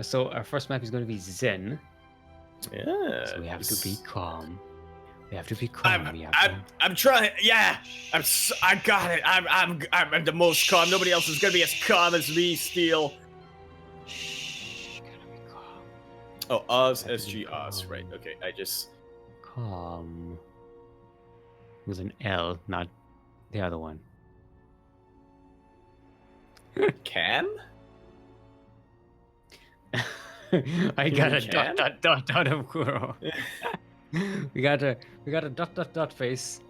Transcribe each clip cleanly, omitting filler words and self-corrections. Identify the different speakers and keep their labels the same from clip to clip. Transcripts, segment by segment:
Speaker 1: So our first map is going to be Zen.
Speaker 2: Yeah.
Speaker 1: So we have to be calm. We have to be calm.
Speaker 2: I'm trying. Yeah. I got it. I'm the most calm. Nobody else is gonna be as calm as me, Steel.
Speaker 1: Shh. Gotta be calm.
Speaker 2: Oh, Oz, SG, Oz. Right. Okay. I just.
Speaker 1: Calm. With an L, not the other one.
Speaker 2: Cam?
Speaker 1: I got a dot of Kuro. we got a dot face.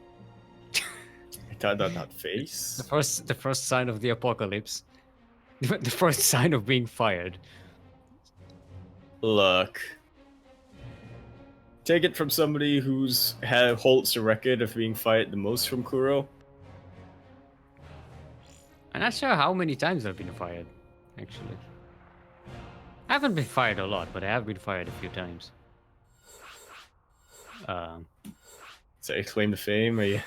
Speaker 2: Dot face.
Speaker 1: The first sign of the apocalypse. The first sign of being fired.
Speaker 2: Look. Take it from somebody who's holds the record of being fired the most from Kuro.
Speaker 1: I'm not sure how many times I've been fired, actually. I haven't been fired a lot, but I have been fired a few times.
Speaker 2: So you claim to fame, or you?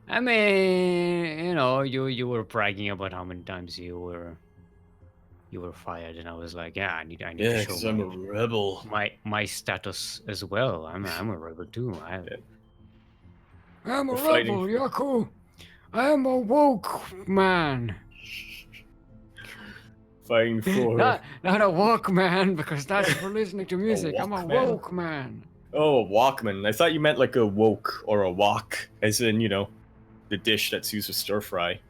Speaker 1: I mean, you know, you were bragging about how many times you were fired, and I was like, yeah, I need to show
Speaker 2: I'm a rebel.
Speaker 1: My status as well. I'm a rebel too. I'm a
Speaker 2: We're
Speaker 1: rebel, Yaku. I am a woke man.
Speaker 2: Fighting for
Speaker 1: not a woke man, because that's for listening to music. I'm a woke man.
Speaker 2: Oh, a Walkman. I thought you meant like a woke or a wok, as in, you know, the dish that's used with stir fry.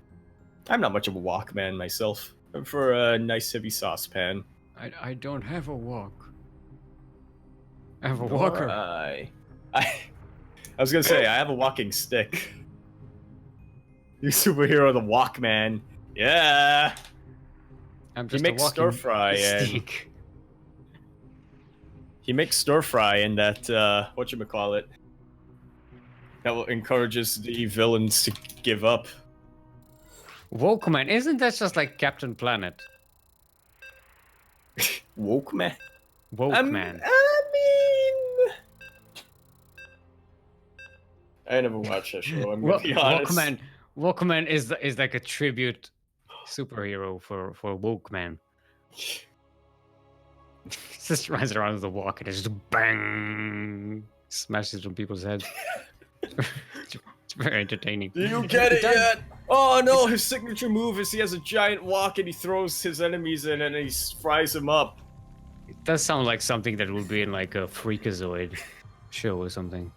Speaker 2: I'm not much of a wok man myself. I'm for a nice heavy saucepan.
Speaker 1: I don't have a wok. I have a walker.
Speaker 2: I was gonna say I have a walking stick. You superhero, the Walkman. Yeah.
Speaker 1: I'm just
Speaker 2: he makes stir fry and he makes stir fry and that whatchamacallit that will encourages the villains to give up.
Speaker 1: Wokeman, isn't that just like Captain Planet?
Speaker 2: Wokeman?
Speaker 1: Wokeman.
Speaker 2: I mean, I never watched that show. I'm gonna be honest.
Speaker 1: Wokeman is like a tribute superhero for Wokeman. Just runs around with a walk and just bang, smashes on people's heads. It's very entertaining.
Speaker 2: Do you get it yet? Oh no, his signature move is he has a giant walk and he throws his enemies in and he fries them up.
Speaker 1: It does sound like something that would be in like a Freakazoid show or something.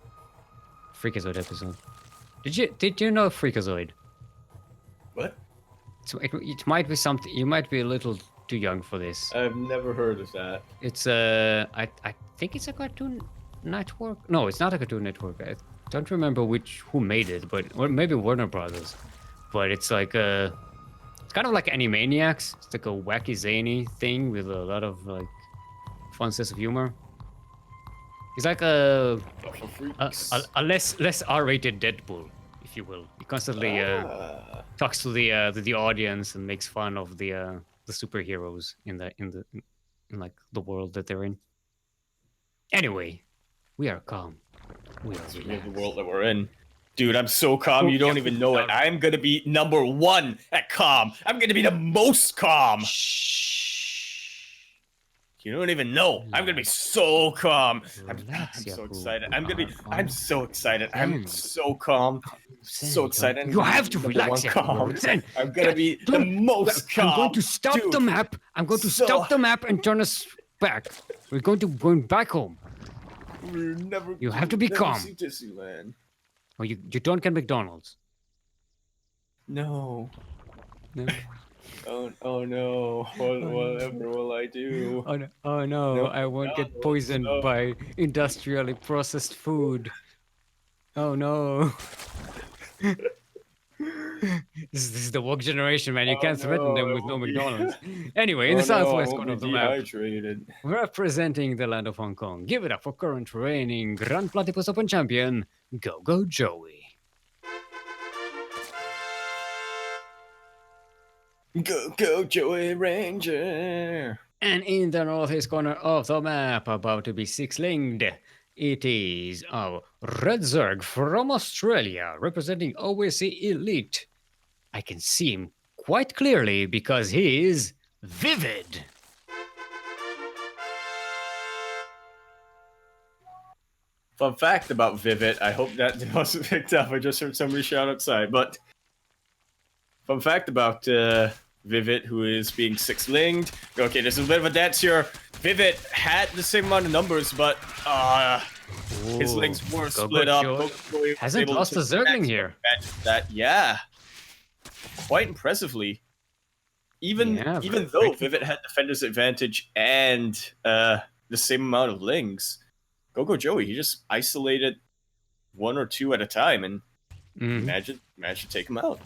Speaker 1: Freakazoid episode. Did you know Freakazoid?
Speaker 2: What?
Speaker 1: So it might be something. You might be a little too young for this.
Speaker 2: I've never heard of that.
Speaker 1: It's I think it's a Cartoon Network. No, it's not a Cartoon Network. I don't remember who made it, or maybe Warner Brothers. But it's like it's kind of like Animaniacs. It's like a wacky zany thing with a lot of like fun sense of humor. It's like a less R-rated Deadpool, if you will. He constantly talks to the audience and makes fun of the superheroes in like the world that they're in. Anyway, we are calm. We are relaxed.
Speaker 2: The world that we're in. Dude, I'm so calm, you don't even know it. I'm gonna be #1 at calm. I'm gonna be the most calm.
Speaker 1: Shh.
Speaker 2: You don't even know. I'm gonna be so calm. I'm so excited. I'm so excited. I'm so calm. So excited.
Speaker 1: You have to relax.
Speaker 2: Calm. I'm gonna be the most calm.
Speaker 1: I'm going to stop the map. I'm going to stop the map and turn us back. We're going back home. You have to be calm. Oh, you don't get McDonald's.
Speaker 2: No. Oh no. Whatever will I do?
Speaker 1: Oh no. I won't get poisoned by industrially processed food. Oh no. This is the woke generation, man. You can't threaten them with no McDonald's. Anyway, in the southwest corner of the map, representing the land of Hong Kong, give it up for current reigning Grand Platypus Open champion, GogojOey.
Speaker 2: GogojOey Ranger.
Speaker 1: And in the northeast corner of the map, about to be six-linged, it is our Red Zerg from Australia, representing OSE Elite. I can see him quite clearly because he is Vivid.
Speaker 2: Fun fact about Vivid, I hope that wasn't picked up. I just heard somebody shout outside. But fun fact about Vivid, who is being 6-linged. Okay, there's a bit of a dance here. Vivid had the same amount of numbers, but his lings were split up.
Speaker 1: GogojOey hasn't lost a Zergling here.
Speaker 2: That, yeah, quite impressively. Even though Vivid had defender's advantage and the same amount of lings, GogojOey, he just isolated 1 or 2 at a time and managed to take him out.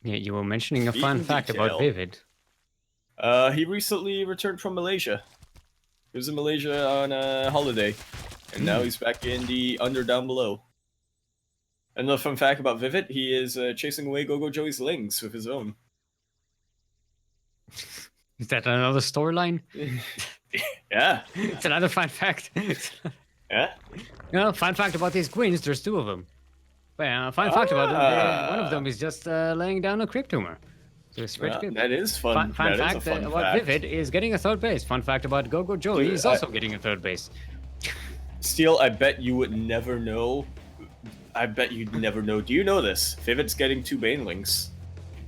Speaker 1: Yeah, you were mentioning a fun fact about Vivid.
Speaker 2: He recently returned from Malaysia. He was in Malaysia on a holiday, and now he's back in the under down below. Another fun fact about Vivid, he is chasing away GogojOey's lings with his own.
Speaker 1: Is that another storyline?
Speaker 2: Yeah.
Speaker 1: It's another fun fact.
Speaker 2: Yeah.
Speaker 1: No, fun fact about these queens, there's 2 of them. Well, fun fact about them, one of them is just laying down a crypt tumor. So it's pretty good.
Speaker 2: That is fun.
Speaker 1: Fun fact about Vivid is getting a 3rd base. Fun fact about GogojOey is also getting a 3rd base.
Speaker 2: Steel, I bet you would never know. I bet you'd never know. Do you know this? Vivid's getting 2 banelings.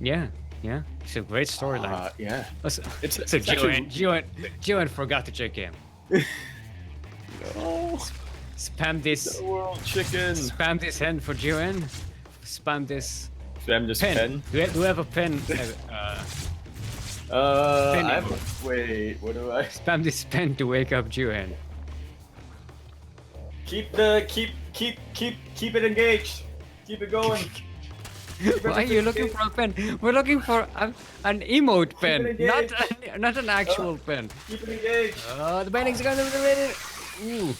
Speaker 1: Yeah. Yeah, it's a great storyline.
Speaker 2: Yeah.
Speaker 1: So Joanne forgot to check in.
Speaker 2: No.
Speaker 1: Spam this.
Speaker 2: The world chicken.
Speaker 1: Spam this hand for Joanne. Spam this.
Speaker 2: Spam this pen.
Speaker 1: Do we have a pen?
Speaker 2: Wait, what do I?
Speaker 1: Spam this pen to wake up Joanne.
Speaker 2: Keep it engaged. Keep it going.
Speaker 1: Why are you looking for a pen? We're looking for an emote pen, not an actual pen.
Speaker 2: Keep it engaged.
Speaker 1: The banelings are going to be ready. Ooh.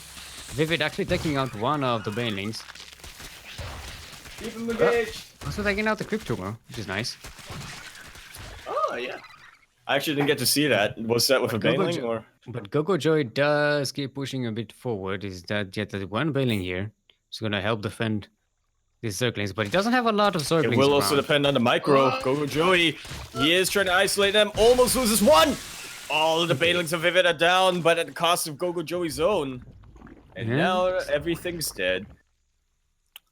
Speaker 1: Vivid actually taking out one of the banelings.
Speaker 2: Keep him engaged.
Speaker 1: Also taking out the crypt tumor, which is nice.
Speaker 2: Oh, yeah. I actually didn't get to see that. Was that with a baneling or?
Speaker 1: But GogojOey does keep pushing a bit forward. Is that yet that one baneling here is going to help defend these Zerglings, but he doesn't have a lot of Zerglings.
Speaker 2: It will also depend on the micro. GogojOey, he is trying to isolate them. Almost loses one. All of the banelings of Vivid are down, but at the cost of GogojOey's own. And now everything's dead.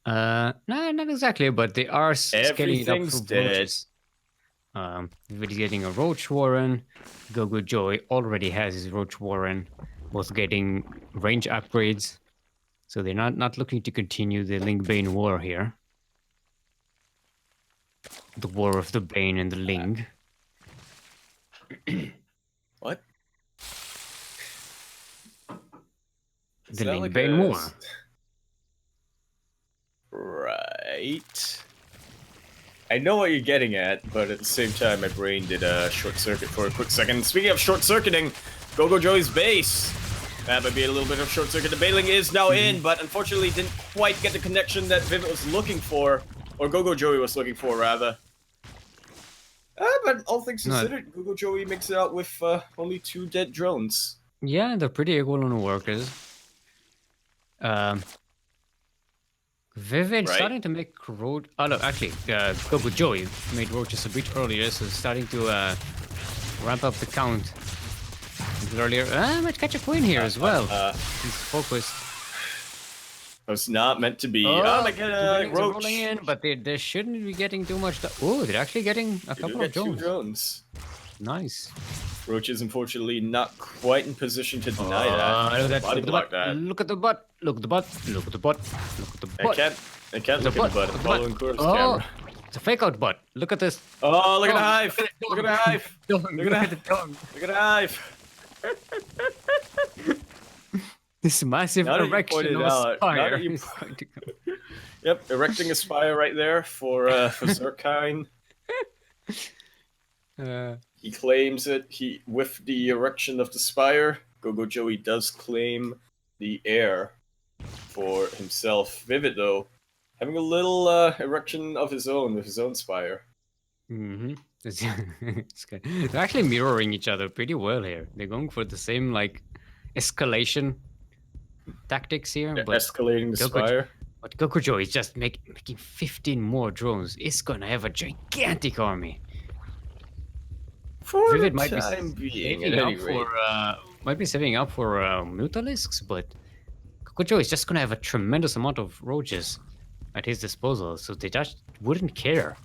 Speaker 1: No, not exactly, but they are scaling it up for
Speaker 2: dead.
Speaker 1: Vivid is getting a Roach Warren. GogojOey already has his Roach Warren, both getting range upgrades. So they're not looking to continue the Ling Bane war here. The war of the Bane and the Ling.
Speaker 2: What?
Speaker 1: The Ling Bane war.
Speaker 2: Right. I know what you're getting at, but at the same time, my brain did a short circuit for a quick second. Speaking of short circuiting, GogojOey's base. That might be a little bit of short circuit. The baneling is now in, but unfortunately didn't quite get the connection that Vivid was looking for, or GogojOey was looking for, rather. But all things considered, GogojOey makes it out with only 2 dead drones.
Speaker 1: Yeah, they're pretty equal on the workers. Vivid starting to make road. Oh no, actually, GogojOey made roaches a bit earlier, so starting to ramp up the count. Earlier, might catch a queen here as well. He's focused.
Speaker 2: It's not meant to be. Oh my god, Roach.
Speaker 1: Rolling in, but they shouldn't be getting too much. Oh, they're actually getting a couple of drones.
Speaker 2: 2 drones.
Speaker 1: Nice.
Speaker 2: Roach is unfortunately not quite in position to deny that.
Speaker 1: Look at the butt. Look at the butt. Look at the butt. Look at the butt. Look at the butt.
Speaker 2: I can't look at the butt. I'm following Core's camera.
Speaker 1: It's a fake out butt. Look at this.
Speaker 2: Oh, look at the hive. Look at the hive.
Speaker 1: Look at the tongue.
Speaker 2: Look at the hive.
Speaker 1: This massive erection of a spire is going to come.
Speaker 2: Yep, erecting a spire right there for Zerkine. He claims it. With the erection of the spire, GogojOey does claim the air for himself. Vivid, though, having a little erection of his own with his own spire.
Speaker 1: Mm-hmm. It's good. They're actually mirroring each other pretty well here. They're going for the same like escalation tactics here.
Speaker 2: They're
Speaker 1: but
Speaker 2: escalating the spire.
Speaker 1: But GogojOey is just making 15 more drones. It's gonna have a gigantic army.
Speaker 2: For
Speaker 1: Vivid
Speaker 2: the
Speaker 1: might be
Speaker 2: time being, at
Speaker 1: saving
Speaker 2: any
Speaker 1: up
Speaker 2: rate.
Speaker 1: might be saving up for Mutalisks, but GogojOey is just gonna have a tremendous amount of roaches at his disposal, so they just wouldn't care.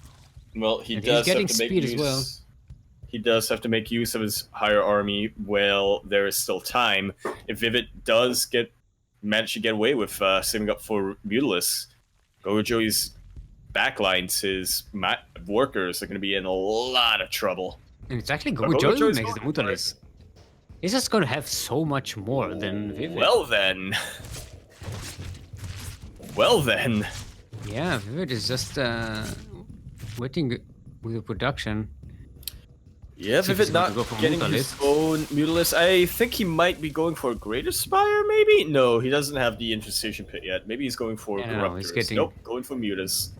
Speaker 2: Well, he
Speaker 1: And he's
Speaker 2: does have
Speaker 1: getting
Speaker 2: to make
Speaker 1: speed
Speaker 2: use.
Speaker 1: as well.
Speaker 2: He does have to make use of his higher army while there is still time. If Vivid does manage to get away with saving up for Mutalisks, GogojOey's backlines, his workers are going to be in a lot of trouble.
Speaker 1: And it's actually
Speaker 2: But
Speaker 1: GogojOey who
Speaker 2: GogojOey's
Speaker 1: makes the
Speaker 2: going for it.
Speaker 1: Mutalisks. He's just gonna have so much more than Vivid.
Speaker 2: Well then. Well then.
Speaker 1: Yeah, Vivid is just waiting with the production.
Speaker 2: Yeah,
Speaker 1: See if
Speaker 2: Vivid
Speaker 1: he's going
Speaker 2: not
Speaker 1: to go for
Speaker 2: getting his
Speaker 1: Mutalisks.
Speaker 2: own Mutalisk. I think he might be going for a Greater Spire, maybe? No, he doesn't have the Infestation Pit yet. Maybe he's going for
Speaker 1: Yeah, no, he's
Speaker 2: Corruptors.
Speaker 1: getting-
Speaker 2: Nope, going for Mutas.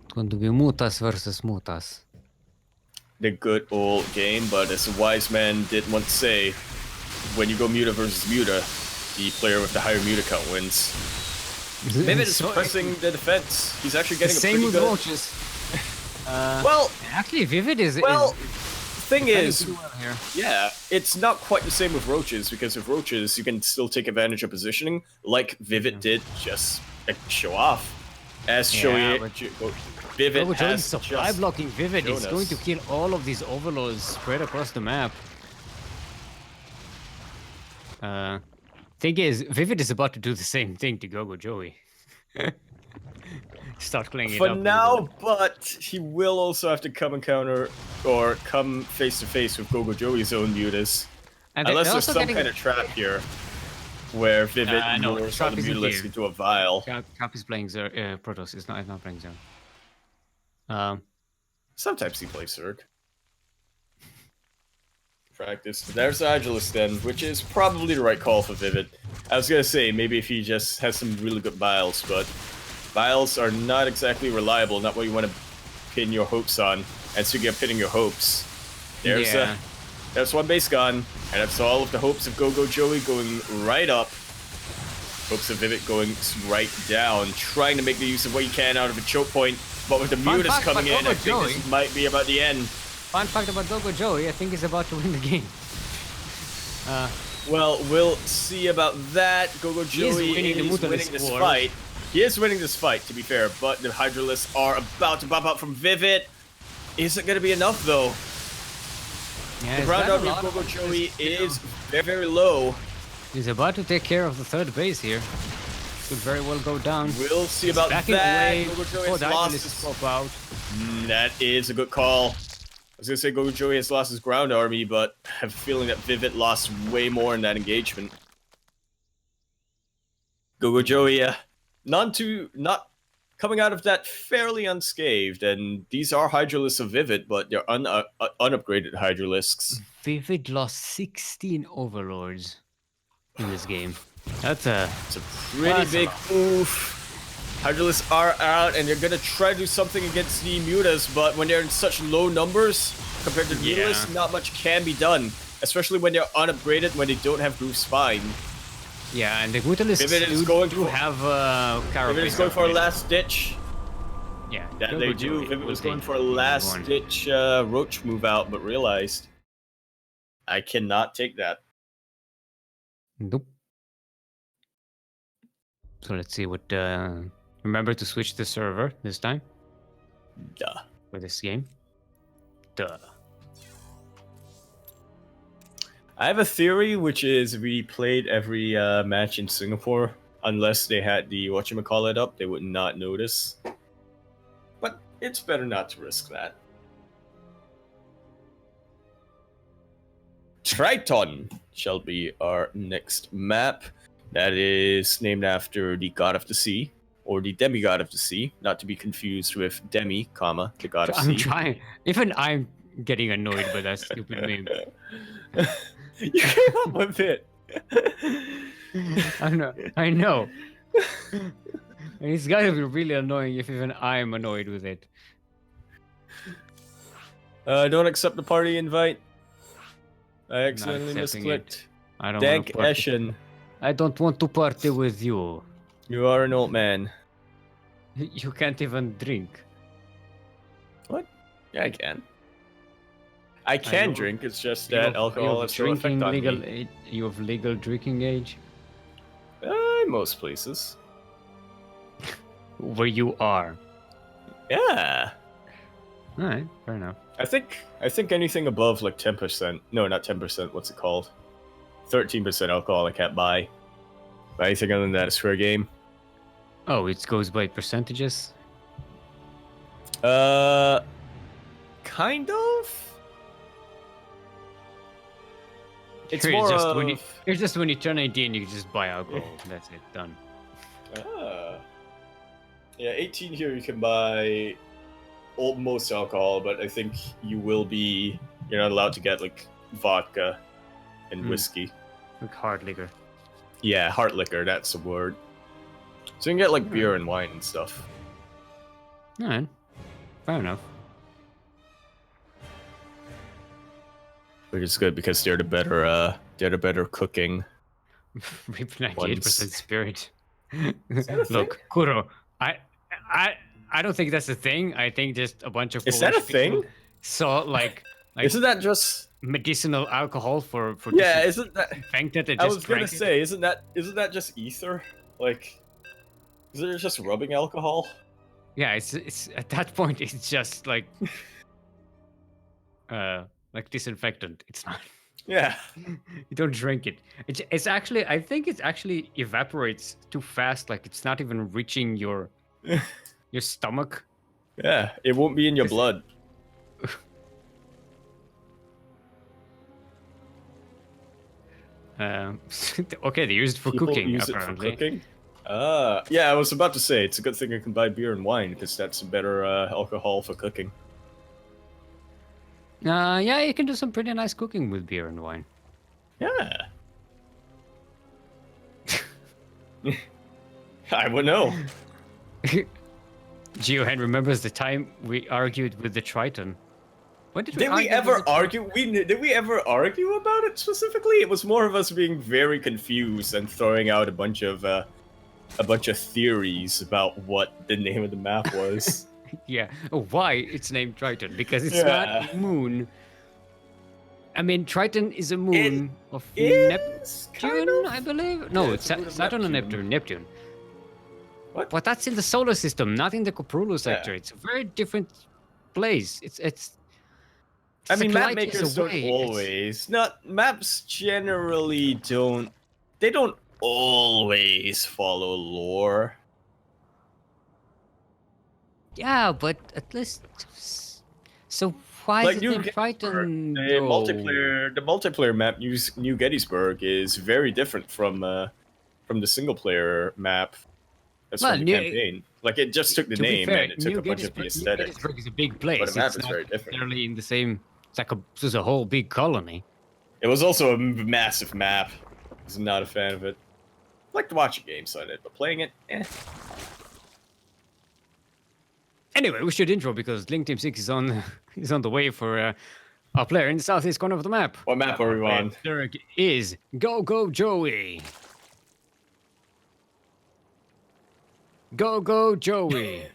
Speaker 1: It's going to be Mutas versus Mutas.
Speaker 2: The good old game, but as a wise man did once say, when you go Muta versus Muta, the player with the higher Muta count wins. Vivid is pressing the defense. He's actually getting
Speaker 1: Same
Speaker 2: a pretty
Speaker 1: with
Speaker 2: good...
Speaker 1: roaches.
Speaker 2: Well,
Speaker 1: Actually, Vivid is.
Speaker 2: well,
Speaker 1: is
Speaker 2: thing
Speaker 1: defending
Speaker 2: is,
Speaker 1: pretty well here.
Speaker 2: yeah, it's not quite the same with roaches, because with roaches, you can still take advantage of positioning, like Vivid did, just show off. As
Speaker 1: Yeah,
Speaker 2: Vivid
Speaker 1: GogojOey
Speaker 2: has
Speaker 1: supply
Speaker 2: just
Speaker 1: blocking Vivid is
Speaker 2: shown
Speaker 1: going
Speaker 2: us.
Speaker 1: to kill all of these overlords spread across the map. Thing is, Vivid is about to do the same thing to GogojOey. Start cleaning it
Speaker 2: For
Speaker 1: up. a
Speaker 2: now,
Speaker 1: little bit.
Speaker 2: but he will also have to come encounter or come face to face with GogojOey's own Mutas.
Speaker 1: And
Speaker 2: Unless
Speaker 1: they're
Speaker 2: there's
Speaker 1: also
Speaker 2: some
Speaker 1: getting-
Speaker 2: kind of trap here where Vivid
Speaker 1: no,
Speaker 2: lures
Speaker 1: trap
Speaker 2: all the
Speaker 1: isn't
Speaker 2: Mutalisks
Speaker 1: here.
Speaker 2: into a vial.
Speaker 1: Cap is playing Protoss. It's not playing Zerg.
Speaker 2: Sometimes he plays Zerg. Practice. There's Agilus then, which is probably the right call for Vivid. I was gonna say, maybe if he just has some really good vials, but vials are not exactly reliable, not what you want to pin your hopes on. And speaking of pinning your hopes,
Speaker 1: Yeah.
Speaker 2: there's one base gone, and that's all of the hopes of GogojOey going right up. Hopes of Vivid going right down, trying to make the use of what you can out of a choke point, but with the
Speaker 1: Fun
Speaker 2: Mutas
Speaker 1: fact
Speaker 2: coming
Speaker 1: about
Speaker 2: in, I think
Speaker 1: GogojOey.
Speaker 2: this might be about the end.
Speaker 1: Fun fact about GogojOey, I think he's about to win the game.
Speaker 2: Well, we'll see about that. GogojOey
Speaker 1: winning the
Speaker 2: is
Speaker 1: Mutalisk
Speaker 2: winning this
Speaker 1: war.
Speaker 2: fight. He is winning this fight, to be fair, but the Hydralisks are about to pop out from Vivid. Is it going to be enough, though?
Speaker 1: Yeah,
Speaker 2: The
Speaker 1: he's
Speaker 2: ground
Speaker 1: got a
Speaker 2: army of
Speaker 1: lot of
Speaker 2: GogojOey
Speaker 1: Mutalisks,
Speaker 2: is very, very low.
Speaker 1: He's about to take care of the third base here. Could very well go down.
Speaker 2: We'll see
Speaker 1: He's
Speaker 2: about
Speaker 1: backing
Speaker 2: that.
Speaker 1: away
Speaker 2: GogojOey
Speaker 1: before
Speaker 2: has
Speaker 1: the
Speaker 2: lost
Speaker 1: Hydralisks
Speaker 2: his...
Speaker 1: pop out.
Speaker 2: That is a good call. I was going to say GogojOey has lost his ground army, but I have a feeling that Vivid lost way more in that engagement. GogojOey, not coming out of that fairly unscathed, and these are Hydralisks of Vivid, but they're unupgraded Hydralisks.
Speaker 1: Vivid lost 16 overlords in this game. That's a...
Speaker 2: It's a pretty big oof. Hydralisks are out, and they're gonna try to do something against the Mutas, but when they're in such low numbers compared to the
Speaker 1: Yeah.
Speaker 2: Mutalisks, not much can be done. Especially when they're unupgraded, when they don't have Groove Spine.
Speaker 1: Yeah, and the Mutalisks
Speaker 2: Vivid is
Speaker 1: do
Speaker 2: going
Speaker 1: do
Speaker 2: for-
Speaker 1: have Carapace.
Speaker 2: Vivid is going for a
Speaker 1: upgrade.
Speaker 2: last ditch.
Speaker 1: Yeah,
Speaker 2: That they do.
Speaker 1: GogojOey
Speaker 2: Vivid
Speaker 1: will
Speaker 2: was going
Speaker 1: take
Speaker 2: for a
Speaker 1: one.
Speaker 2: last ditch Roach move out, but realized I cannot take that.
Speaker 1: Nope. So let's see what... remember to switch the server this time
Speaker 2: Duh.
Speaker 1: for this game. Duh.
Speaker 2: I have a theory, which is we played every match in Singapore. Unless they had the whatchamacallit up, they would not notice. But it's better not to risk that. Triton shall be our next map. That is named after the god of the sea, or the demigod of the sea, not to be confused with Demi, comma, the god of
Speaker 1: I'm
Speaker 2: sea.
Speaker 1: trying. Even I'm getting annoyed by that stupid name.
Speaker 2: You came up with it.
Speaker 1: I know. And it's gotta be really annoying if even I'm annoyed with it.
Speaker 2: Don't accept the party invite. I accidentally
Speaker 1: accepting
Speaker 2: misclicked.
Speaker 1: I don't
Speaker 2: Dank
Speaker 1: wanna party.
Speaker 2: Eshen,
Speaker 1: I don't want to party with you.
Speaker 2: you are an old man.
Speaker 1: You can't even drink.
Speaker 2: What? Yeah, I can. I can
Speaker 1: you-
Speaker 2: drink. It's just
Speaker 1: You
Speaker 2: that
Speaker 1: have-
Speaker 2: alcohol
Speaker 1: you have
Speaker 2: has no effect
Speaker 1: drinking
Speaker 2: on
Speaker 1: legal
Speaker 2: me.
Speaker 1: age. You have legal drinking age
Speaker 2: In most places.
Speaker 1: where you are.
Speaker 2: Yeah.
Speaker 1: All right, fair enough.
Speaker 2: I think anything above like 10%. No, not 10%. What's it called? 13% alcohol I can't buy. But anything other than that is fair game.
Speaker 1: Oh, it goes by percentages.
Speaker 2: Kind of. It's
Speaker 1: Here,
Speaker 2: more
Speaker 1: just
Speaker 2: of...
Speaker 1: when you, it's just when you turn 18, you can just buy alcohol. That's it, done.
Speaker 2: Yeah, 18 here you can buy most alcohol, but I think you're not allowed to get like vodka and whiskey.
Speaker 1: Like hard liquor.
Speaker 2: Yeah, hard liquor, that's the word. So you can get like beer and wine and stuff.
Speaker 1: All right, fair enough.
Speaker 2: Which is good because they're the better cooking.
Speaker 1: Rip 98% spirit.
Speaker 2: Is that a thing?
Speaker 1: Look, Kuro, I don't think that's a thing. I think just a bunch of
Speaker 2: Is that a
Speaker 1: Polish people
Speaker 2: thing?
Speaker 1: saw like
Speaker 2: Isn't that just...
Speaker 1: medicinal alcohol for
Speaker 2: Yeah, isn't that...
Speaker 1: disinfectant and
Speaker 2: I
Speaker 1: just
Speaker 2: was gonna
Speaker 1: drank it?
Speaker 2: say, isn't that just ether? Like, is it just rubbing alcohol?
Speaker 1: Yeah, it's at that point it's just like disinfectant. It's not.
Speaker 2: Yeah.
Speaker 1: You don't drink it. It's actually, I think it actually evaporates too fast. Like it's not even reaching your stomach.
Speaker 2: Yeah, it won't be in your
Speaker 1: Is-
Speaker 2: blood.
Speaker 1: Okay, they use it for
Speaker 2: People
Speaker 1: cooking
Speaker 2: use
Speaker 1: apparently.
Speaker 2: it for cooking. Yeah, I was about to say it's a good thing I can buy beer and wine because that's a better alcohol for cooking.
Speaker 1: Yeah, you can do some pretty nice cooking with beer and wine.
Speaker 2: Yeah. I would know.
Speaker 1: Geohen remembers the time we argued with the Triton. When did
Speaker 2: Did we
Speaker 1: argue with
Speaker 2: ever
Speaker 1: the
Speaker 2: argue? Did we ever argue about it specifically? It was more of us being very confused and throwing out a bunch of theories about what the name of the map was.
Speaker 1: Yeah. Oh, why it's named Triton? Because it's
Speaker 2: Yeah.
Speaker 1: not a moon. I mean, Triton is a moon of
Speaker 2: It's kind
Speaker 1: Neptune,
Speaker 2: of.
Speaker 1: I believe. No,
Speaker 2: Yeah,
Speaker 1: it's
Speaker 2: it's a moon of
Speaker 1: Saturn and
Speaker 2: Neptune.
Speaker 1: Neptune.
Speaker 2: What?
Speaker 1: But that's in the solar system, not in the Koprulu sector.
Speaker 2: Yeah.
Speaker 1: It's a very different place.
Speaker 2: I mean, map
Speaker 1: light years
Speaker 2: makers don't
Speaker 1: away. It's-
Speaker 2: always. Not maps generally don't. They don't always follow lore.
Speaker 1: Yeah, but at least. So why
Speaker 2: Like
Speaker 1: is it
Speaker 2: New
Speaker 1: named Triton?
Speaker 2: The
Speaker 1: though?
Speaker 2: multiplayer map, New Gettysburg, is very different from the single player map. That's
Speaker 1: Well,
Speaker 2: from the campaign. Like it just took the
Speaker 1: To be
Speaker 2: name
Speaker 1: fair,
Speaker 2: and it took a bunch of the
Speaker 1: New
Speaker 2: aesthetic.
Speaker 1: Gettysburg is a big place.
Speaker 2: But the map
Speaker 1: It's
Speaker 2: is
Speaker 1: not
Speaker 2: very different.
Speaker 1: necessarily in the same. It's a whole big colony.
Speaker 2: It was also a massive map. I was not a fan of it. I like to watch games on it, but playing it, eh.
Speaker 1: Anyway, we should intro because Link Team 6 is on the way for our player in the southeast corner of the map.
Speaker 2: What map are we on?
Speaker 1: There is GogojOey. GogojOey.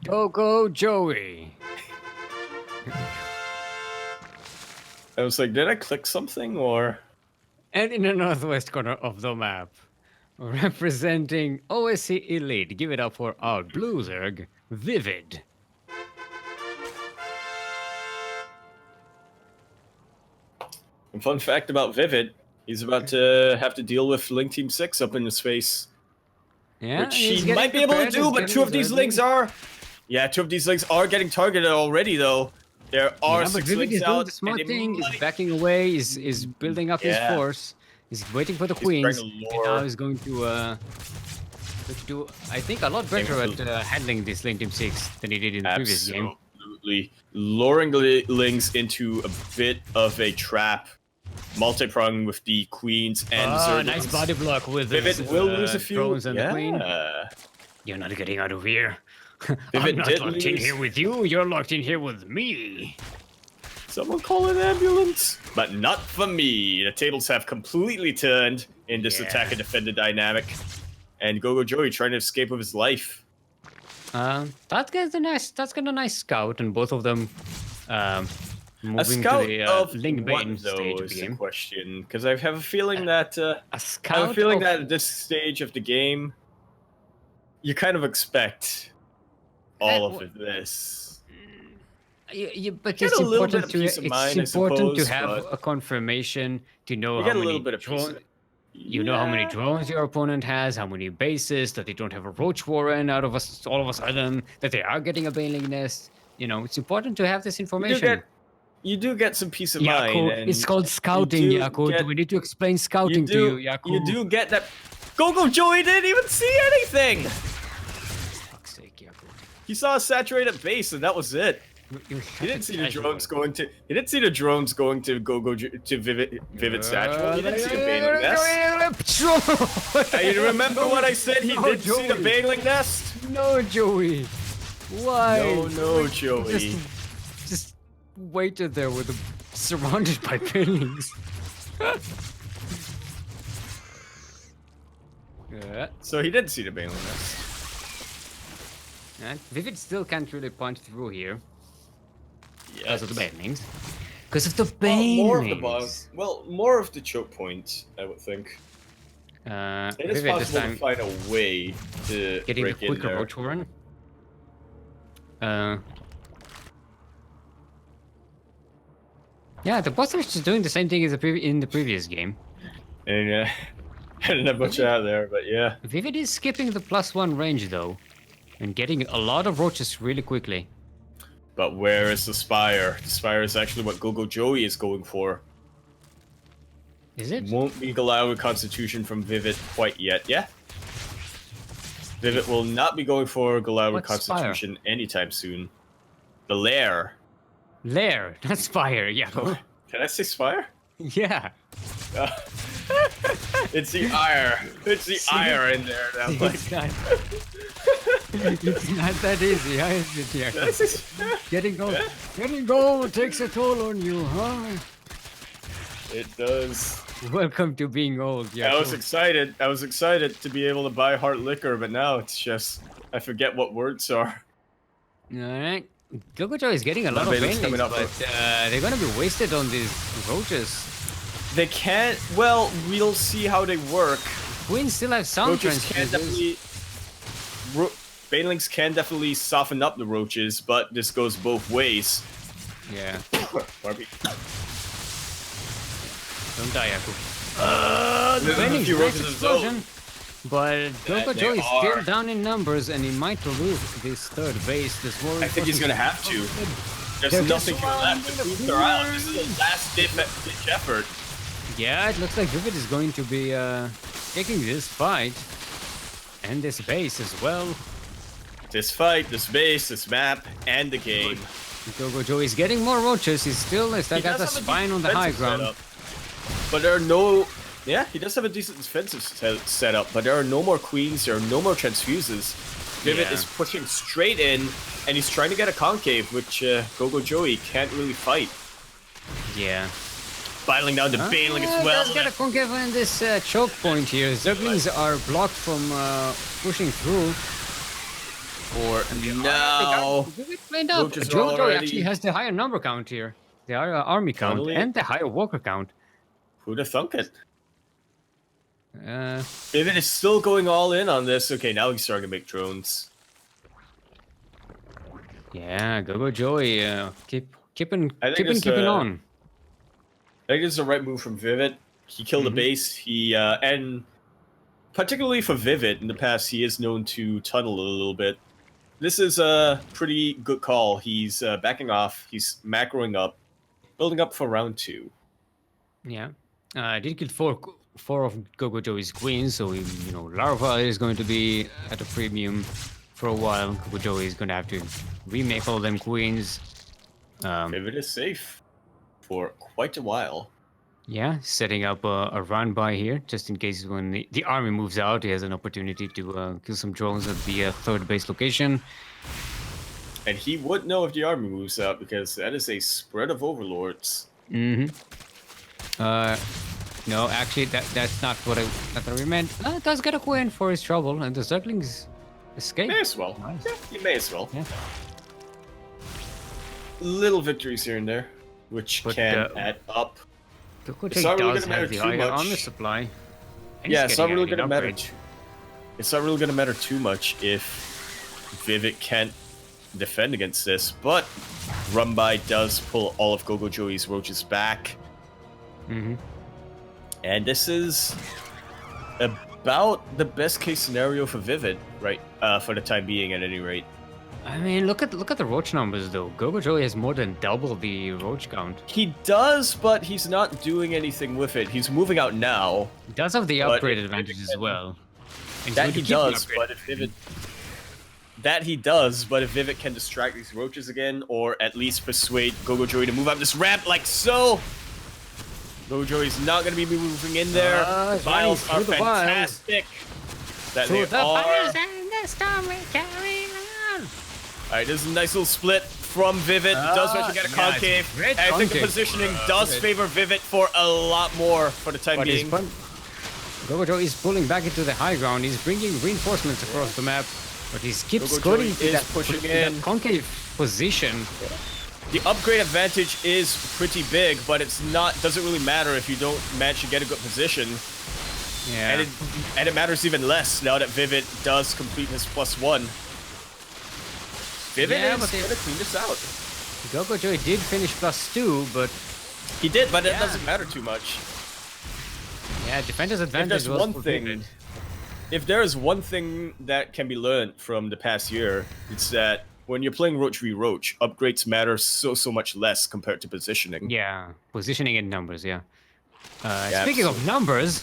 Speaker 1: GogojOey.
Speaker 2: I was like, did I click something or?
Speaker 1: And in the northwest corner of the map, representing OSC Elite, give it up for our Blue Zerg, Vivid.
Speaker 2: And fun fact about Vivid, he's about to have to deal with Link Team 6 up in his face.
Speaker 1: Yeah,
Speaker 2: Which
Speaker 1: he's
Speaker 2: he
Speaker 1: getting
Speaker 2: might be able to
Speaker 1: prepared,
Speaker 2: do,
Speaker 1: he's
Speaker 2: but
Speaker 1: getting
Speaker 2: two of these
Speaker 1: ready.
Speaker 2: links are... Yeah, two of these links are getting targeted already, though. There are
Speaker 1: Yeah, but
Speaker 2: 6
Speaker 1: Vivid
Speaker 2: links
Speaker 1: is doing
Speaker 2: out,
Speaker 1: the smart
Speaker 2: and they
Speaker 1: thing.
Speaker 2: might-
Speaker 1: He's backing away. Is building up his
Speaker 2: Yeah.
Speaker 1: force. He's waiting for the
Speaker 2: He's
Speaker 1: queens.
Speaker 2: trying to
Speaker 1: And
Speaker 2: lure-
Speaker 1: now he's going to do, I think, a lot better at handling this Link Team 6 than he did in the previous game.
Speaker 2: Absolutely. Luring links into a bit of a trap. Multi-prong with the queens and
Speaker 1: Ah,
Speaker 2: Zerglings.
Speaker 1: nice body block with
Speaker 2: Vivid
Speaker 1: his,
Speaker 2: will lose a few.
Speaker 1: drones and the queen.
Speaker 2: Yeah.
Speaker 1: You're not getting out of here.
Speaker 2: Vivid
Speaker 1: I'm not
Speaker 2: did
Speaker 1: locked in
Speaker 2: lose.
Speaker 1: here with you. You're locked in here with me.
Speaker 2: Someone call an ambulance. But not for me. The tables have completely turned in this
Speaker 1: Yeah.
Speaker 2: attack and defender dynamic. And GogojOey trying to escape with his life.
Speaker 1: That's got a nice scout, and both of them
Speaker 2: A
Speaker 1: Moving
Speaker 2: scout
Speaker 1: to the
Speaker 2: of
Speaker 1: link
Speaker 2: what,
Speaker 1: bane
Speaker 2: though,
Speaker 1: stage of
Speaker 2: is
Speaker 1: the
Speaker 2: the
Speaker 1: game.
Speaker 2: question. Because I have a feeling that
Speaker 1: A scout of...
Speaker 2: at this stage of the game, you kind of expect all of this.
Speaker 1: But
Speaker 2: Get
Speaker 1: it's
Speaker 2: a little bit
Speaker 1: important
Speaker 2: of
Speaker 1: to
Speaker 2: peace of mind, I suppose,
Speaker 1: have
Speaker 2: but
Speaker 1: a confirmation to know
Speaker 2: you
Speaker 1: how
Speaker 2: get a little
Speaker 1: many
Speaker 2: bit of peace.
Speaker 1: drones. You know how many drones your opponent has, how many bases, that they don't have a roach warren out of us all of a sudden, that they are getting a baneling nest. You know, it's important to have this information.
Speaker 2: You do get some peace of mind,
Speaker 1: Yaku, it's
Speaker 2: and
Speaker 1: called
Speaker 2: you
Speaker 1: scouting,
Speaker 2: do
Speaker 1: Yaku. Do
Speaker 2: get
Speaker 1: we need to explain scouting to you, Yaku?
Speaker 2: you do get that. GogojOey didn't even see anything.
Speaker 1: For fuck's sake, Yaku.
Speaker 2: He saw a saturated base, and that was it. He didn't see the drones going to. He didn't see the drones going to Vivid Satchel. He didn't see the baneling nest. You remember what I said? He did see the baneling nest.
Speaker 1: No, Joey. Why?
Speaker 2: No, Joey.
Speaker 1: Just waited there with surrounded by banelings. Yeah.
Speaker 2: So he did see the baneling nest.
Speaker 1: And Vivid still can't really punch through here because
Speaker 2: Yes.
Speaker 1: of the banelings. Because of the banelings.
Speaker 2: More of the choke point, I would think. It is
Speaker 1: Vivid this
Speaker 2: possible
Speaker 1: time
Speaker 2: to find a way to
Speaker 1: getting a
Speaker 2: break in
Speaker 1: quicker
Speaker 2: there.
Speaker 1: roach warren. Yeah, the boss is just doing the same thing as in the previous game.
Speaker 2: And I didn't have much out there, but yeah.
Speaker 1: Vivid is skipping the +1 range though, and getting a lot of roaches really quickly.
Speaker 2: But where is the Spire? The Spire is actually what GogojOey is going for.
Speaker 1: Is it?
Speaker 2: Won't be allowed with Constitution from Vivid quite yet, yeah? Vivid will not be going for Galao with
Speaker 1: What Spire?
Speaker 2: Constitution anytime soon. The Lair.
Speaker 1: Lair, not Spire, yeah.
Speaker 2: Can I say Spire?
Speaker 1: Yeah.
Speaker 2: It's the ire. It's the ire in there. Now. Like,
Speaker 1: It's not, it's not that easy, huh? Is it, yeah?
Speaker 2: this is-
Speaker 1: Getting gold takes a toll on you, huh?
Speaker 2: it does.
Speaker 1: Welcome to being old, yeah.
Speaker 2: I was excited. I was excited to be able to buy hard liquor, but now it's just I forget what words are.
Speaker 1: Alright. GogojOey is getting a lot of
Speaker 2: Bailey's
Speaker 1: banelings,
Speaker 2: coming up,
Speaker 1: but they're gonna be wasted on these roaches.
Speaker 2: They can't. Well, we'll see how they work.
Speaker 1: Queens still have sound
Speaker 2: Roaches can
Speaker 1: transfuses.
Speaker 2: definitely. Banelings can definitely soften up the roaches, but this goes both ways.
Speaker 1: Yeah.
Speaker 2: Barbie.
Speaker 1: Don't die, Yaku.
Speaker 2: There's a
Speaker 1: Banelings,
Speaker 2: few
Speaker 1: nice
Speaker 2: roaches in the zone.
Speaker 1: explosion. But GogojOey is
Speaker 2: they
Speaker 1: still
Speaker 2: are.
Speaker 1: down in numbers, and he might lose this third base. This more
Speaker 2: I think he's gonna have to.
Speaker 1: They're
Speaker 2: There's
Speaker 1: just
Speaker 2: nothing left. The boots are out. This is the last ditch effort.
Speaker 1: Yeah, it looks like Vivid is going to be taking this fight. And this base as well.
Speaker 2: This fight, this base, this map, and the game.
Speaker 1: GogojOey is getting more roaches. He's still got
Speaker 2: He
Speaker 1: the
Speaker 2: does have a
Speaker 1: spine on the
Speaker 2: decent
Speaker 1: high
Speaker 2: defensive
Speaker 1: ground.
Speaker 2: setup, but there are no. Yeah, he does have a decent defensive setup, but there are no more queens. There are no more transfuses. Vivid
Speaker 1: Yeah.
Speaker 2: is pushing straight in, and he's trying to get a concave, which GogojOey can't really fight.
Speaker 1: Yeah.
Speaker 2: Filing down the baneling as well.
Speaker 1: Does get a concave in this choke point here. Ducklings are blocked from pushing through.
Speaker 2: Or now.
Speaker 1: Vivid played up.
Speaker 2: Roaches are
Speaker 1: GogojOey
Speaker 2: already-
Speaker 1: actually has the higher number count here. The higher army count
Speaker 2: Totally.
Speaker 1: and the higher walker count.
Speaker 2: Who'd have thunk it?
Speaker 1: Uh,
Speaker 2: Vivid is still going all in on this. Okay, now he's starting to make drones.
Speaker 1: yeah, GogojOey, keeping
Speaker 2: I think it's,
Speaker 1: keeping on.
Speaker 2: I think it's the right move from Vivid. He killed the base. He and particularly for Vivid in the past, he is known to tunnel a little bit. This is a pretty good call. He's backing off. He's macroing up, building up for round 2.
Speaker 1: Yeah. I did kill four of GogojOey's queens, so Larva is going to be at a premium for a while. GogojOey is going to have to remake all them queens.
Speaker 2: Vivid is safe for quite a while.
Speaker 1: Yeah, setting up a run by here, just in case when the army moves out, he has an opportunity to kill some drones at the third base location.
Speaker 2: And he would know if the army moves out, because that is a spread of overlords.
Speaker 1: Mm-hmm. No, actually, that's not what I meant. It does get a queen for his trouble, and the Ducklings escape.
Speaker 2: May as well.
Speaker 1: Nice.
Speaker 2: Yeah, you may as well.
Speaker 1: Yeah.
Speaker 2: little victories here and there, which
Speaker 1: But,
Speaker 2: can add up.
Speaker 1: GogojOey
Speaker 2: It's not really
Speaker 1: does
Speaker 2: gonna matter
Speaker 1: have the
Speaker 2: too
Speaker 1: higher
Speaker 2: much.
Speaker 1: armor supply. And
Speaker 2: Yeah,
Speaker 1: he's
Speaker 2: it's not
Speaker 1: getting
Speaker 2: really
Speaker 1: an
Speaker 2: gonna matter.
Speaker 1: upgrade.
Speaker 2: It's not really gonna matter too much if Vivid can't defend against this, but Rumbai does pull all of GogojOey's roaches back.
Speaker 1: Mm-hmm.
Speaker 2: And this is about the best case scenario for Vivid, right? For the time being, at any rate.
Speaker 1: I mean, look at the roach numbers though. GogojOey has more than double the roach count.
Speaker 2: He does, but he's not doing anything with it. He's moving out now.
Speaker 1: He does have the
Speaker 2: But
Speaker 1: upgrade
Speaker 2: if
Speaker 1: advantage
Speaker 2: Vivid
Speaker 1: as
Speaker 2: can-
Speaker 1: well. And he's
Speaker 2: That
Speaker 1: going to
Speaker 2: he
Speaker 1: keep the
Speaker 2: does,
Speaker 1: upgrade.
Speaker 2: but if Vivid... That he does, but if Vivid can distract these roaches again, or at least persuade GogojOey to move up this ramp like so, GogojOey's not going to be moving in there. The
Speaker 1: Vials
Speaker 2: vials are
Speaker 1: through the vials.
Speaker 2: fantastic. That
Speaker 1: Through
Speaker 2: they
Speaker 1: the
Speaker 2: are.
Speaker 1: fires and the storm will carry on.
Speaker 2: Alright, this is a nice little split from Vivid. Does manage to get a
Speaker 1: yeah, it's a
Speaker 2: concave.
Speaker 1: great
Speaker 2: I think the
Speaker 1: concave.
Speaker 2: positioning does favor Vivid for a lot more for the time
Speaker 1: But
Speaker 2: being.
Speaker 1: GogojOey is pulling back into the high ground. He's bringing reinforcements across the map, but he keeps
Speaker 2: GogojOey
Speaker 1: going
Speaker 2: is
Speaker 1: to that,
Speaker 2: pushing
Speaker 1: to that
Speaker 2: in.
Speaker 1: concave position.
Speaker 2: The upgrade advantage is pretty big, but it's not. Doesn't really matter if you don't manage to get a good position,
Speaker 1: Yeah.
Speaker 2: and it matters even less now that Vivid does complete his +1. Vivid
Speaker 1: Yeah,
Speaker 2: is
Speaker 1: but
Speaker 2: gonna clean this out.
Speaker 1: GogojOey did finish +2, but
Speaker 2: He did, but it
Speaker 1: Yeah.
Speaker 2: doesn't matter too much.
Speaker 1: yeah, defender's
Speaker 2: If
Speaker 1: advantage
Speaker 2: there's
Speaker 1: was
Speaker 2: one
Speaker 1: for
Speaker 2: thing,
Speaker 1: Vivid.
Speaker 2: if there is one thing that can be learned from the past year, it's that when you're playing Roach v Roach, upgrades matter so much less compared to positioning.
Speaker 1: Yeah, positioning and numbers, yeah.
Speaker 2: Yeah,
Speaker 1: Speaking of numbers,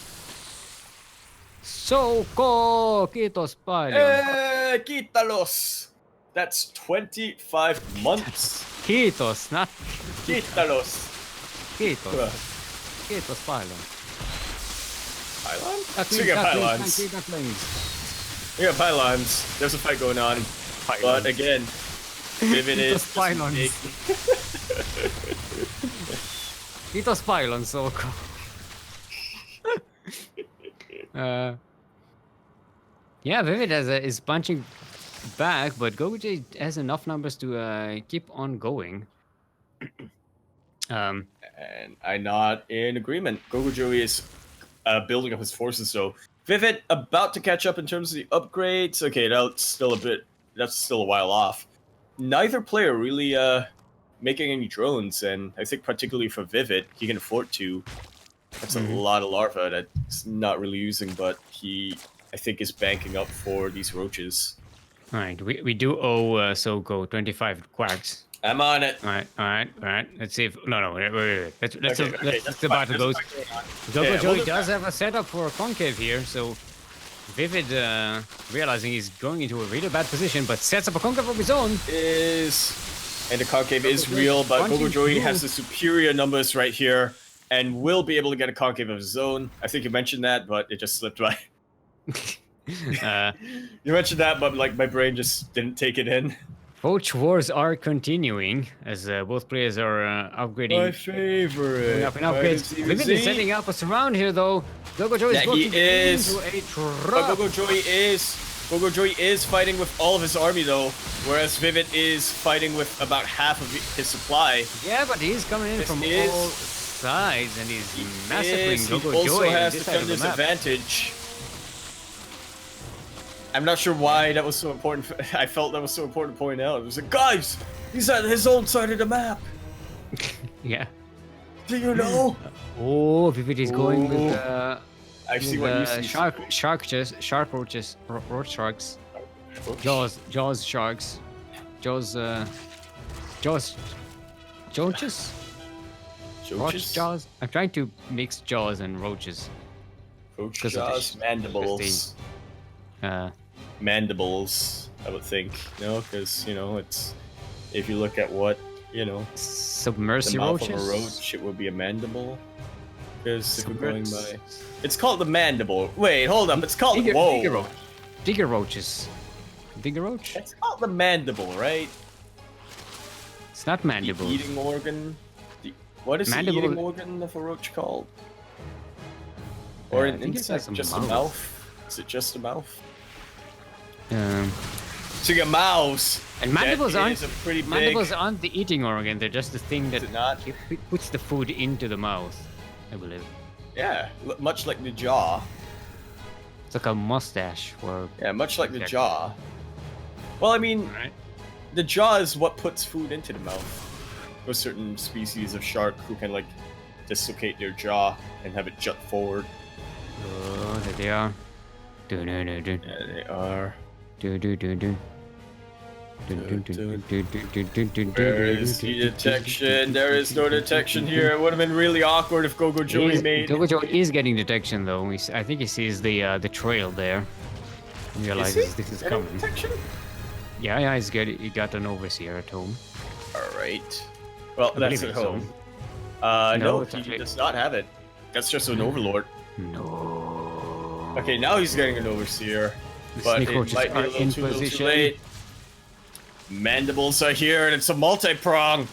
Speaker 1: Soko Kitos Paljon.
Speaker 2: Quítalos! That's 25 months.
Speaker 1: Kitos, not
Speaker 2: Quítalos.
Speaker 1: Kitos. Kitos Paljon.
Speaker 2: Pylon?
Speaker 1: Ducklings,
Speaker 2: Speaking of pylons.
Speaker 1: Ducklings.
Speaker 2: Speaking of pylons, there's a fight going on. But again, Vivid is
Speaker 1: Kitos pylons.
Speaker 2: big.
Speaker 1: Kitos Pylon, Soko. Yeah, Vivid is punching back, but GogojOey has enough numbers to keep on going.
Speaker 2: And I'm not in agreement. GogojOey is building up his forces, so Vivid about to catch up in terms of the upgrades. Okay, that's still a while off. Neither player really making any drones, and I think particularly for Vivid, he can afford to. That's a lot of larva that's not really using, but he, I think, is banking up for these roaches.
Speaker 1: All right, we do owe Soko 25 quacks.
Speaker 2: I'm on it.
Speaker 1: All right. Let's see if wait. Let's
Speaker 2: Okay,
Speaker 1: that's about to go.
Speaker 2: Yeah,
Speaker 1: GogojOey does have a setup for a concave here, so Vivid realizing he's going into a really bad position, but sets up a concave of his own.
Speaker 2: And the concave is real, but
Speaker 1: Punching
Speaker 2: GogojOey
Speaker 1: through.
Speaker 2: has the superior numbers right here, and will be able to get a concave of his own. I think you mentioned that, but it just slipped by. You mentioned that, but like my brain just didn't take it in.
Speaker 1: Roach wars are continuing as both players are upgrading.
Speaker 2: favorite.
Speaker 1: Up and upgrades. Vivid is setting up a surround here, though. GogojOey
Speaker 2: Yeah,
Speaker 1: is
Speaker 2: he
Speaker 1: working
Speaker 2: is.
Speaker 1: into a
Speaker 2: But
Speaker 1: trap.
Speaker 2: GogojOey is fighting with all of his army though, whereas Vivid is fighting with about half of his supply.
Speaker 1: Yeah, but he's coming in
Speaker 2: This
Speaker 1: from
Speaker 2: is-
Speaker 1: all sides, and he's massacring
Speaker 2: He
Speaker 1: GogojOey
Speaker 2: also
Speaker 1: on
Speaker 2: has
Speaker 1: this side of the
Speaker 2: defender's
Speaker 1: map.
Speaker 2: advantage. I'm not sure why that was so important. I felt that was so important to point out. It was like, guys, he's at his own side of the map.
Speaker 1: Yeah.
Speaker 2: Do you know?
Speaker 1: Oh, Vivid is going with
Speaker 2: I see what you see.
Speaker 1: shark roaches, roach sharks, jaws sharks, jaws, roach
Speaker 2: Roaches?
Speaker 1: jaws. I'm trying to mix jaws and roaches.
Speaker 2: Roach
Speaker 1: 'Cause of the
Speaker 2: jaws, mandibles. Mandibles, I would think. No, because, it's... If you look at what, the
Speaker 1: Submersive
Speaker 2: mouth
Speaker 1: roaches.
Speaker 2: of a roach, it would be a mandible. Because if we're going by... It's called the mandible. Wait, hold up. It's called...
Speaker 1: Digger
Speaker 2: Whoa.
Speaker 1: roach. Digger roaches. Digger roach?
Speaker 2: It's called the mandible, right?
Speaker 1: It's not
Speaker 2: The
Speaker 1: mandible.
Speaker 2: eating organ. What is
Speaker 1: Mandible-
Speaker 2: the eating organ of a roach called? Or
Speaker 1: I
Speaker 2: an
Speaker 1: think it has
Speaker 2: insect,
Speaker 1: a
Speaker 2: just a
Speaker 1: mouth.
Speaker 2: mouth? Is it just a mouth? to your mouse.
Speaker 1: And mandibles
Speaker 2: that
Speaker 1: aren't
Speaker 2: is a pretty big.
Speaker 1: mandibles aren't the eating organ. They're just the thing that
Speaker 2: Is it not?
Speaker 1: puts the food into the mouth, I believe.
Speaker 2: Yeah, much like the jaw.
Speaker 1: It's like a mustache or.
Speaker 2: Yeah, much like the jaw. Well, I mean,
Speaker 1: Right.
Speaker 2: the jaw is what puts food into the mouth. There's certain species of shark who can like dislocate their jaw and have it jut forward.
Speaker 1: Oh, there they are. Do do do do.
Speaker 2: Yeah, they are.
Speaker 1: Do do do do.
Speaker 2: Where is the detection? There is no detection here. It would have been really awkward if GogojOey made.
Speaker 1: GogojOey is getting detection though. I think he sees the trail there. He realizes this is coming.
Speaker 2: Detection?
Speaker 1: Yeah, he got an overseer at home.
Speaker 2: All right. Well,
Speaker 1: I
Speaker 2: that's
Speaker 1: believe
Speaker 2: at
Speaker 1: it's
Speaker 2: home.
Speaker 1: No,
Speaker 2: No,
Speaker 1: it's
Speaker 2: he
Speaker 1: actually-
Speaker 2: does not have it. That's just an overlord.
Speaker 1: No.
Speaker 2: Okay, now he's getting an overseer,
Speaker 1: The
Speaker 2: but
Speaker 1: sneak
Speaker 2: it
Speaker 1: roaches
Speaker 2: might be
Speaker 1: are
Speaker 2: a
Speaker 1: in
Speaker 2: little too
Speaker 1: position.
Speaker 2: late. Mandibles are here, and it's a multi-prong.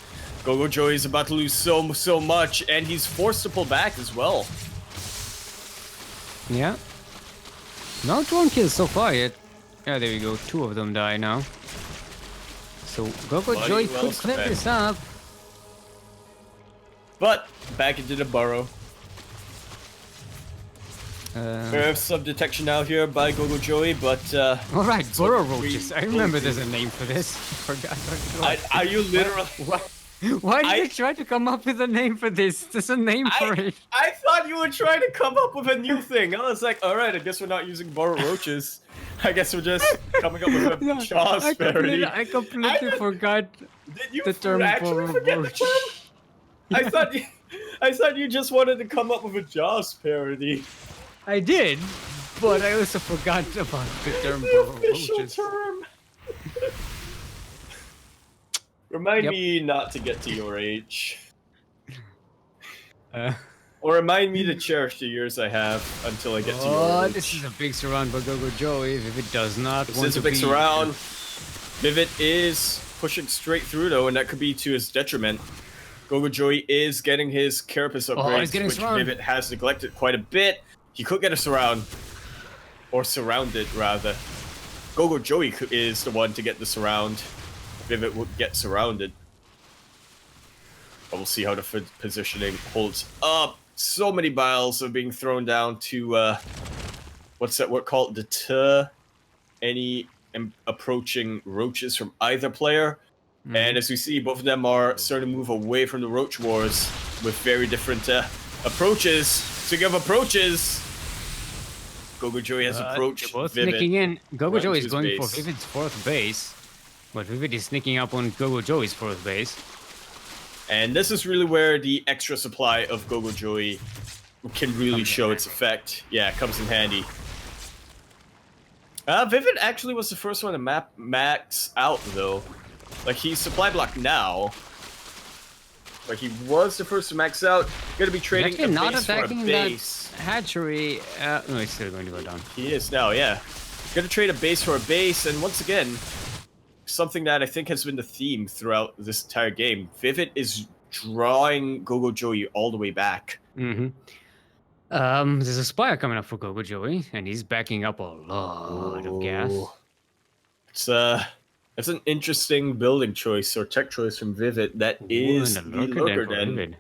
Speaker 2: GogojOey is about to lose so much, and he's forced to pull back as well.
Speaker 1: Yeah. No drone kills so far yet. Yeah, there we go. 2 of them die now. So GogojOey
Speaker 2: well
Speaker 1: could clip
Speaker 2: spent.
Speaker 1: this up.
Speaker 2: But back into the burrow. We have some detection now here by GogojOey, but
Speaker 1: All right,
Speaker 2: so
Speaker 1: burrow
Speaker 2: we-
Speaker 1: roaches. I remember there's a name for this. Forgot what it was.
Speaker 2: are you literally?
Speaker 1: Why did
Speaker 2: I-
Speaker 1: you try to come up with a name for this? There's a name for it.
Speaker 2: I thought you were trying to come up with a new thing. I was like, all right, I guess we're not using burrow roaches. I guess we're just coming up with a
Speaker 1: No,
Speaker 2: Jaws parody.
Speaker 1: I completely
Speaker 2: I-
Speaker 1: forgot
Speaker 2: Did you
Speaker 1: the term
Speaker 2: actually
Speaker 1: burrow
Speaker 2: forget the
Speaker 1: roach.
Speaker 2: term? I thought you just wanted to come up with a Jaws parody.
Speaker 1: I did, but I also forgot about the term
Speaker 2: The
Speaker 1: burrow
Speaker 2: official
Speaker 1: roaches.
Speaker 2: term. Remind
Speaker 1: Yep.
Speaker 2: me not to get to your age.
Speaker 1: Uh,
Speaker 2: Or remind me to cherish the years I have until I get to your age.
Speaker 1: this is a big surround by GogojOey. If it does not
Speaker 2: This
Speaker 1: want
Speaker 2: is
Speaker 1: to
Speaker 2: a big
Speaker 1: be
Speaker 2: surround. Vivid is pushing straight through though, and that could be to his detriment. GogojOey is getting his carapace upgrades,
Speaker 1: he's getting
Speaker 2: which
Speaker 1: surround.
Speaker 2: Vivid has neglected quite a bit. He could get a surround. Or surrounded, rather. GogojOey is the one to get the surround. Vivid would get surrounded. But we'll see how the positioning holds up. So many biles are being thrown down to, what's that word called? Deter any approaching roaches from either player. And as we see, both of them are starting to move away from the roach wars with very different approaches. Speaking of approaches, GogojOey has approached
Speaker 1: They're both
Speaker 2: Vivid.
Speaker 1: sneaking in. GogojOey
Speaker 2: to
Speaker 1: is
Speaker 2: his
Speaker 1: going
Speaker 2: base.
Speaker 1: for Vivid's 4th base, but Vivid is sneaking up on GogojOey's 4th base.
Speaker 2: And this is really where the extra supply of GogojOey can really show its effect. Yeah, it comes in handy. Vivid actually was the first one to max out, though. Like, he's supply block now. But he was the first to max out. Gonna be trading
Speaker 1: Actually,
Speaker 2: a
Speaker 1: not
Speaker 2: base for a
Speaker 1: attacking
Speaker 2: base.
Speaker 1: that hatchery. No, it's still going to go down.
Speaker 2: He is now, yeah. Gonna trade a base for a base, and once again, something that I think has been the theme throughout this entire game. Vivid is drawing GogojOey all the way back.
Speaker 1: Mm-hmm. There's a spire coming up for GogojOey, and he's backing up a lot of gas.
Speaker 2: It's an interesting building choice or tech choice from Vivid. That is
Speaker 1: and
Speaker 2: the
Speaker 1: a
Speaker 2: lurker
Speaker 1: for
Speaker 2: den.
Speaker 1: Vivid.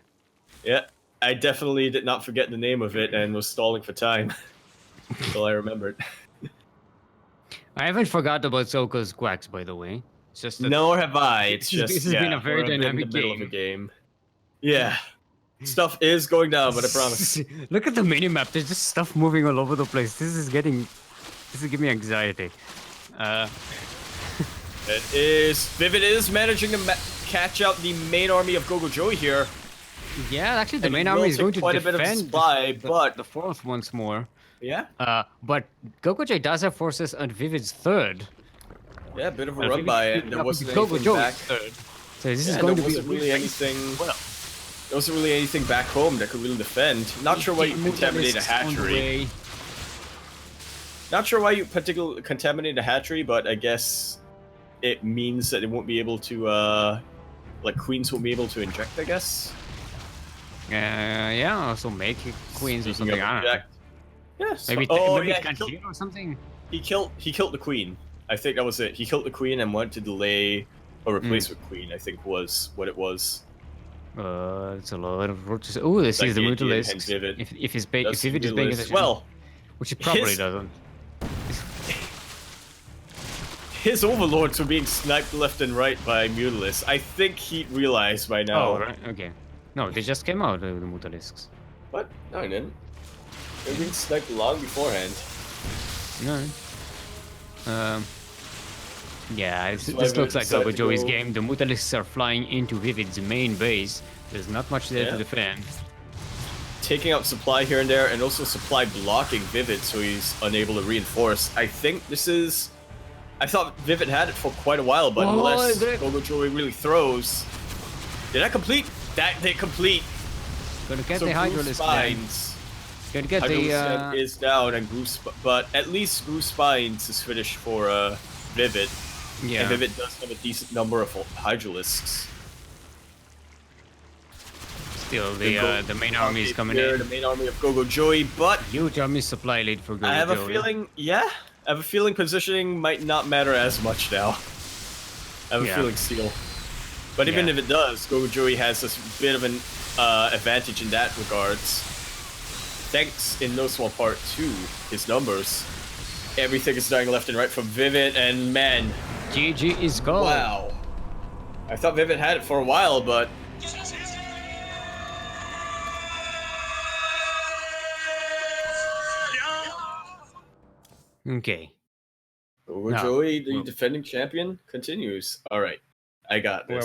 Speaker 2: Yeah, I definitely did not forget the name of it and was stalling for time until I remembered.
Speaker 1: I haven't forgot about Soko's quacks, by the way. It's just that
Speaker 2: Nor have I. It's
Speaker 1: This
Speaker 2: just
Speaker 1: has been a very
Speaker 2: we're in
Speaker 1: dynamic
Speaker 2: the middle of
Speaker 1: game.
Speaker 2: a game. Yeah, stuff is going down, but I promise.
Speaker 1: Look at the minimap. There's just stuff moving all over the place. This is giving me anxiety.
Speaker 2: Vivid is managing to catch out the main army of GogojOey here.
Speaker 1: Yeah, actually, the
Speaker 2: And
Speaker 1: main
Speaker 2: it will
Speaker 1: army is
Speaker 2: take
Speaker 1: going to
Speaker 2: quite a bit of
Speaker 1: defend
Speaker 2: supply, but
Speaker 1: the 4th once more.
Speaker 2: yeah,
Speaker 1: But GogojOey does have forces on Vivid's 3rd.
Speaker 2: yeah, a bit of a
Speaker 1: Vivid
Speaker 2: run by it.
Speaker 1: picking
Speaker 2: There
Speaker 1: up
Speaker 2: wasn't
Speaker 1: GogojOey's
Speaker 2: anything back.
Speaker 1: 3rd. So this is
Speaker 2: Yeah,
Speaker 1: going
Speaker 2: there
Speaker 1: to be
Speaker 2: wasn't really anything.
Speaker 1: Well,
Speaker 2: There wasn't really anything back home that could really defend. Not sure why you contaminate a hatchery. Not sure why you particularly contaminate a hatchery, but I guess it means that it won't be able to, like queens won't be able to inject. I guess.
Speaker 1: Yeah, also make queens or
Speaker 2: Speaking
Speaker 1: something.
Speaker 2: of
Speaker 1: I don't know.
Speaker 2: inject. Yes.
Speaker 1: Maybe,
Speaker 2: oh
Speaker 1: maybe
Speaker 2: yeah,
Speaker 1: canteen or something.
Speaker 2: he killed the queen. I think that was it. He killed the queen and went to delay or replace
Speaker 1: Mm.
Speaker 2: with queen, I think was what it was.
Speaker 1: It's a lot of roaches. Oh, this
Speaker 2: Like
Speaker 1: is the
Speaker 2: he had hand
Speaker 1: Mutalisks.
Speaker 2: Vivid.
Speaker 1: If
Speaker 2: Does
Speaker 1: Vivid is paying
Speaker 2: Mutalisk.
Speaker 1: attention,
Speaker 2: Well,
Speaker 1: which he probably
Speaker 2: his-
Speaker 1: doesn't.
Speaker 2: his overlords were being sniped left and right by Mutalisks. I think he realized by now.
Speaker 1: Oh, right. Okay. No, they just came out, the Mutalisks.
Speaker 2: What? No, I didn't. They were being sniped long beforehand.
Speaker 1: No. Yeah,
Speaker 2: why
Speaker 1: this looks
Speaker 2: Vivid
Speaker 1: like
Speaker 2: decided to
Speaker 1: GogojOey's
Speaker 2: go-
Speaker 1: game. The Mutalisks are flying into Vivid's main base. There's not much there
Speaker 2: Yeah.
Speaker 1: to defend.
Speaker 2: Taking out supply here and there, and also supply blocking Vivid, so he's unable to reinforce. I think this is. I thought Vivid had it for quite a while, but
Speaker 1: Oh,
Speaker 2: unless
Speaker 1: they-
Speaker 2: GogojOey really throws, did that complete? That did complete.
Speaker 1: Gonna get
Speaker 2: So
Speaker 1: the
Speaker 2: Groove
Speaker 1: Hydralisk down.
Speaker 2: Spines.
Speaker 1: Gonna get the
Speaker 2: Hydralisk is down, and but at least Groove Spines is finished for Vivid.
Speaker 1: yeah.
Speaker 2: And Vivid does have a decent number of Hydralisks.
Speaker 1: Still, the main army is coming
Speaker 2: here,
Speaker 1: in.
Speaker 2: The main army of GogojOey, but
Speaker 1: Huge army supply lead for GogojOey.
Speaker 2: I have a feeling, I have a feeling positioning might not matter as much now. I have a
Speaker 1: Yeah.
Speaker 2: feeling Steel. But even
Speaker 1: Yeah.
Speaker 2: if it does, GogojOey has this bit of an advantage in that regards. Thanks in no small part to his numbers. Everything is dying left and right from Vivid, and man,
Speaker 1: GG is gone.
Speaker 2: wow. I thought Vivid had it for a while, but
Speaker 1: Okay.
Speaker 2: GogojOey, the
Speaker 1: well-
Speaker 2: defending champion, continues. All right, I got this.